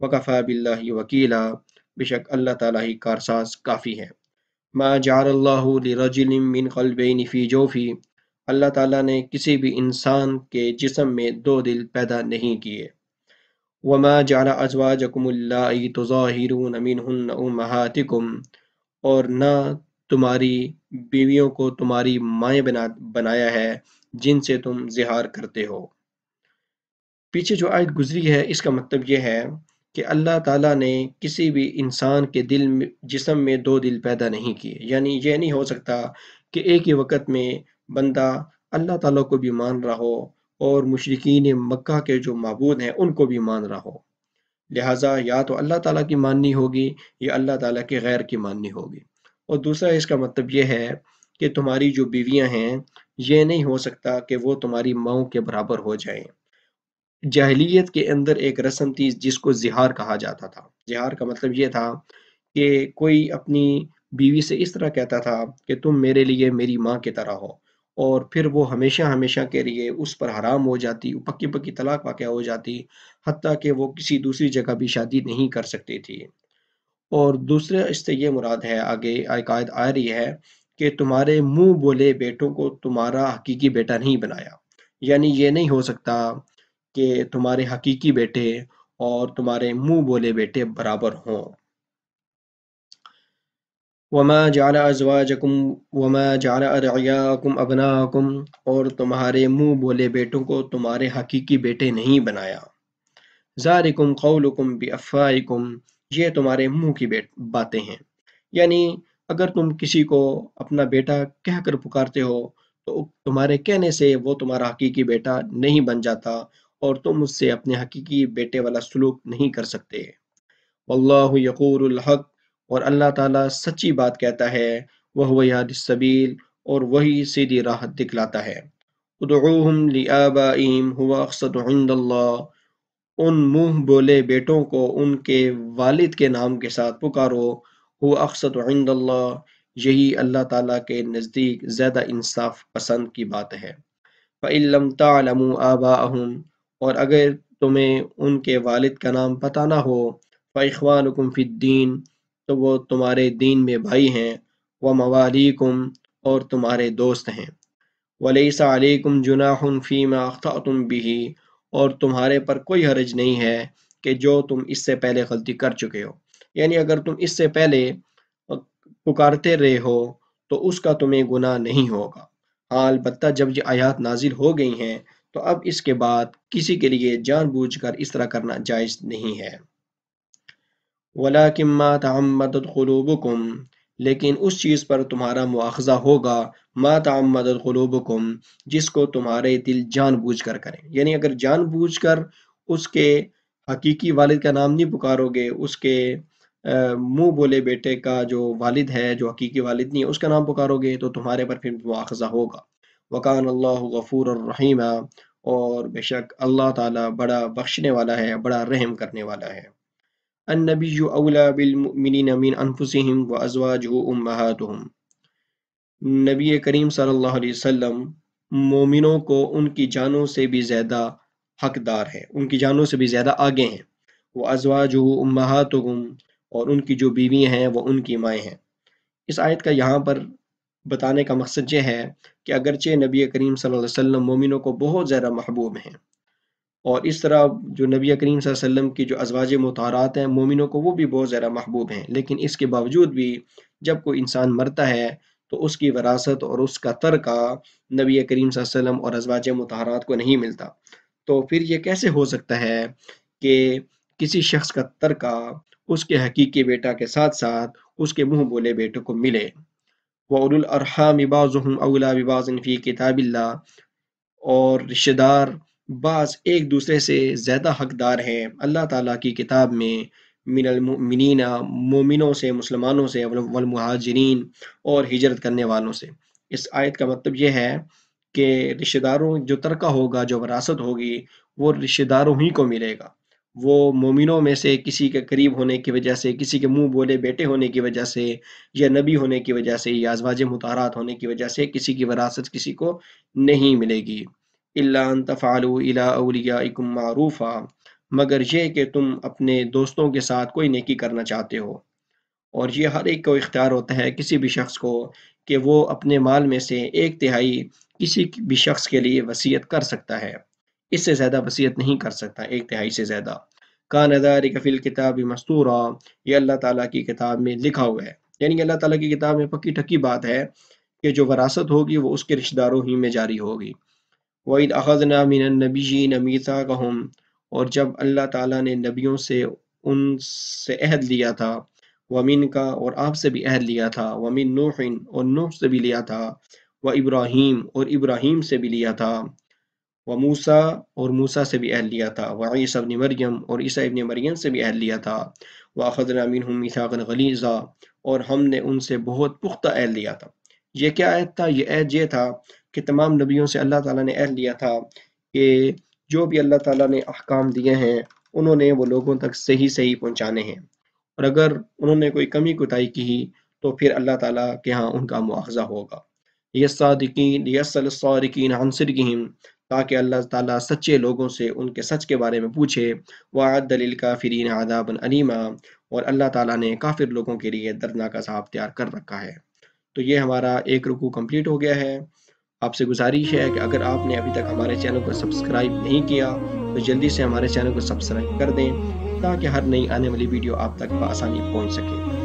وکفا باللہ وکیلا، بے شک اللہ تعالیٰ ہی کارساز کافی ہے۔ ما جعل اللہ لرجل من قلبین فی جوفی، اللہ تعالیٰ نے کسی بھی انسان کے جسم میں دو دل پیدا نہیں کیے۔ وما جعل ازواجکم اللائی تظاہرون منہن امہاتکم، اور نہ تمہاری بیویوں کو تمہاری مائیں بنایا ہے جن سے تم زہار کرتے ہو۔ پیچھے جو آیت گزری ہے اس کا مطلب یہ ہے کہ اللہ تعالیٰ نے کسی بھی انسان کے جسم میں دو دل پیدا نہیں کیے، یعنی یہ نہیں ہو سکتا کہ ایک ہی وقت میں بندہ اللہ تعالیٰ کو بھی مان رہا ہو اور مشرکین مکہ کے جو معبود ہیں ان کو بھی مان رہا ہو۔ لہٰذا یا تو اللہ تعالیٰ کی ماننی ہوگی یا اللہ تعالیٰ کے غیر کی ماننی ہوگی۔ اور دوسرا اس کا مطلب یہ ہے کہ تمہاری جو بیویاں ہیں یہ نہیں ہو سکتا کہ وہ تمہاری ماؤں کے برابر ہو جائیں۔ جاہلیت کے اندر ایک رسم تھی جس کو زہار کہا جاتا تھا۔ زہار کا مطلب یہ تھا کہ کوئی اپنی بیوی سے اس طرح کہتا تھا کہ تم میرے لیے میری ماں کی طرح ہو، اور پھر وہ ہمیشہ ہمیشہ کے لیے اس پر حرام ہو جاتی، پکی پکی طلاق واقع ہو جاتی، حتیٰ کہ وہ کسی دوسری جگہ بھی شادی نہیں کر سکتی تھی۔ اور دوسرا اس سے یہ مراد ہے، آگے ایک آیت آ رہی ہے کہ تمہارے منہ بولے بیٹوں کو تمہارا حقیقی بیٹا نہیں بنایا، یعنی یہ نہیں ہو سکتا کہ تمہارے حقیقی بیٹے اور تمہارے منہ بولے بیٹے برابر ہوں۔ وما جعل ازواجکم وما جعل ادعیاءکم ابناءکم، اور تمہارے منہ بولے بیٹوں کو تمہارے حقیقی بیٹے نہیں بنایا۔ ذالکم قولکم بافواہکم، یہ تمہارے منہ کی باتیں ہیں، یعنی اگر تم کسی کو اپنا بیٹا کہہ کر پکارتے ہو تو تمہارے کہنے سے وہ تمہارا حقیقی بیٹا نہیں بن جاتا اور تم اس سے اپنے حقیقی بیٹے والا سلوک نہیں کر سکتے۔ واللہ یقول الحق، اور اللہ تعالیٰ سچی بات کہتا ہے، وہو یہدی السبیل، اور وہی سیدھی راہ دکھلاتا ہے۔ ادعوہم لآبائہم هو اقسط عند اللہ، ان منہ بولے بیٹوں کو ان کے والد کے نام کے ساتھ پکارو، هو اقسط عند اللہ، یہی اللہ تعالیٰ کے نزدیک زیادہ انصاف پسند کی بات ہے۔ فَإِن لَّمْ تَعْلَمُوا آبَاءَهُمْ، اور اگر تمہیں ان کے والد کا نام پتہ نہ ہو، فَإِخْوَانُكُمْ فِي الدِّينِ، تو وہ تمہارے دین میں بھائی ہیں، وَمَوَالِيكُمْ، اور تمہارے دوست ہیں، وَلَيْسَ عَلَيْكُمْ جُنَاحٌ فِيمَا أَخْطَأْتُمْ بِهِ، اور تمہارے پر کوئی حرج نہیں ہے کہ جو تم اس سے پہلے غلطی کر چکے ہو، یعنی اگر تم اس سے پہلے پکارتے رہے ہو تو اس کا تمہیں گناہ نہیں ہوگا۔ ہاں البتہ جب یہ آیات نازل ہو گئی ہیں تو اب اس کے بعد کسی کے لیے جان بوجھ کر اس طرح کرنا جائز نہیں ہے۔ وَلَٰكِن مَّا تَعَمَّدَتْ قُلُوبُكُمْ، لیکن اس چیز پر تمہارا مواخذہ ہوگا، مَّا تَعَمَّدَتْ قُلُوبُكُمْ، جس کو تمہارے دل جان بوجھ کر کریں، یعنی اگر جان بوجھ کر اس کے حقیقی والد کا نام نہیں پکارو گے، اس کے منہ بولے بیٹے کا جو والد ہے جو حقیقی والد نہیں ہے اس کا نام پکارو گے تو تمہارے پر پھر مواخذہ ہوگا۔ وَكَانَ اللَّهُ غَفُورًا رَحِيمًا، اور بے شک اللہ تعالیٰ بڑا بخشنے والا ہے، بڑا رحم کرنے والا ہے۔ النبی اولیٰ بالمؤمنین من انفسہم وازواجہ امہاتہم، نبی کریم صلی اللہ علیہ وسلم مومنوں کو ان کی جانوں سے بھی زیادہ حقدار ہے، ان کی جانوں سے بھی زیادہ آگے ہیں۔ وازواجہ امہاتہم، اور ان کی جو بیویاں ہیں وہ ان کی مائیں ہیں۔ اس آیت کا یہاں پر بتانے کا مقصد یہ ہے کہ اگرچہ نبی کریم صلی اللہ علیہ وسلم مومنوں کو بہت زیادہ محبوب ہیں، اور اس طرح جو نبی کریم صلی اللہ علیہ وسلم کی جو ازواج مطہرات ہیں مومنوں کو وہ بھی بہت زیادہ محبوب ہیں، لیکن اس کے باوجود بھی جب کوئی انسان مرتا ہے تو اس کی وراثت اور اس کا ترکہ نبی کریم صلی اللہ علیہ وسلم اور ازواج مطہرات کو نہیں ملتا، تو پھر یہ کیسے ہو سکتا ہے کہ کسی شخص کا ترکہ اس کے حقیقی بیٹا کے ساتھ ساتھ اس کے منہ بولے بیٹے کو ملے۔ وَأُولُو الْأَرْحَامِ بَعْضُهُمْ أَوْلَىٰ بِبَعْضٍ فِي كِتَابِ اللَّهِ، اور رشتہ دار بعض ایک دوسرے سے زیادہ حقدار ہیں اللہ تعالیٰ کی کتاب میں، من المؤمنین، مومنوں سے، مسلمانوں سے، والمہاجرین، اور ہجرت کرنے والوں سے۔ اس آیت کا مطلب یہ ہے کہ رشتہ داروں جو ترکہ ہوگا، جو وراثت ہوگی، وہ رشتہ داروں ہی کو ملے گا۔ وہ مومنوں میں سے کسی کے قریب ہونے کی وجہ سے، کسی کے منہ بولے بیٹے ہونے کی وجہ سے، یا نبی ہونے کی وجہ سے، یا ازواج مطہرات ہونے کی وجہ سے کسی کی وراثت کسی کو نہیں ملے گی۔ إِلَّا أَن تَفْعَلُوا إِلَىٰ أَوْلِيَائِكُمْ مَعْرُوفًا، مگر یہ کہ تم اپنے دوستوں کے ساتھ کوئی نیکی کرنا چاہتے ہو۔ اور یہ ہر ایک کو اختیار ہوتا ہے کسی بھی شخص کو کہ وہ اپنے مال میں سے 1/3 کسی بھی شخص کے لیے وصیت کر سکتا ہے، اس سے زیادہ وصیت نہیں کر سکتا 1/3 سے زیادہ۔ کان ذالک فی الکتاب مستورا، یہ اللہ تعالیٰ کی کتاب میں لکھا ہوا ہے، یعنی اللہ تعالیٰ کی کتاب میں پکی ٹکی بات ہے کہ جو وراثت ہوگی وہ اس کے رشتہ داروں ہی میں جاری ہوگی۔ وَإِذْ أَخَذْنَا مِنَ النَّبِيِّينَ مِيثَاقَهُمْ، اور جب اللہ تعالیٰ نے نبیوں سے ان سے عہد لیا تھا، وَمِنْ کا، اور آپ سے بھی عہد لیا تھا، وَمِنْ نُوحٍ، اور نوح سے بھی لیا تھا، وَإِبْرَاهِيمَ، اور ابراہیم سے بھی لیا تھا، وَمُوسیٰ، اور موسیٰ سے بھی عہد لیا تھا، وَعِیسیٰ ابن مریم، اور عیسیٰ ابن مریم سے بھی عہد لیا تھا، وَأَخَذْنَا مِنْهُمْ مِيثَاقًا غَلِيظًا، اور ہم نے ان سے بہت پختہ عہد لیا تھا۔ یہ کیا عہد تھا؟ یہ عہد یہ تھا کہ تمام نبیوں سے اللہ تعالیٰ نے عہد لیا تھا کہ جو بھی اللہ تعالیٰ نے احکام دیے ہیں انہوں نے وہ لوگوں تک صحیح صحیح پہنچانے ہیں، اور اگر انہوں نے کوئی کمی کوتاہی کی تو پھر اللہ تعالیٰ کے ہاں ان کا مواخذہ ہوگا۔ لیسأل الصادقین عن صدقہم، تاکہ اللہ تعالیٰ سچے لوگوں سے ان کے سچ کے بارے میں پوچھے۔ وَأَعَدَّ لِلْكَافِرِينَ عَذَابًا أَلِيمًا، اور اللہ تعالیٰ نے کافر لوگوں کے لیے دردناک عذاب تیار کر رکھا ہے۔ تو یہ ہمارا ایک رکوع کمپلیٹ ہو گیا ہے۔ آپ سے گزارش ہے کہ اگر آپ نے ابھی تک ہمارے چینل کو سبسکرائب نہیں کیا تو جلدی سے ہمارے چینل کو سبسکرائب کر دیں تاکہ ہر نئی آنے والی ویڈیو آپ تک بآسانی پہنچ سکے۔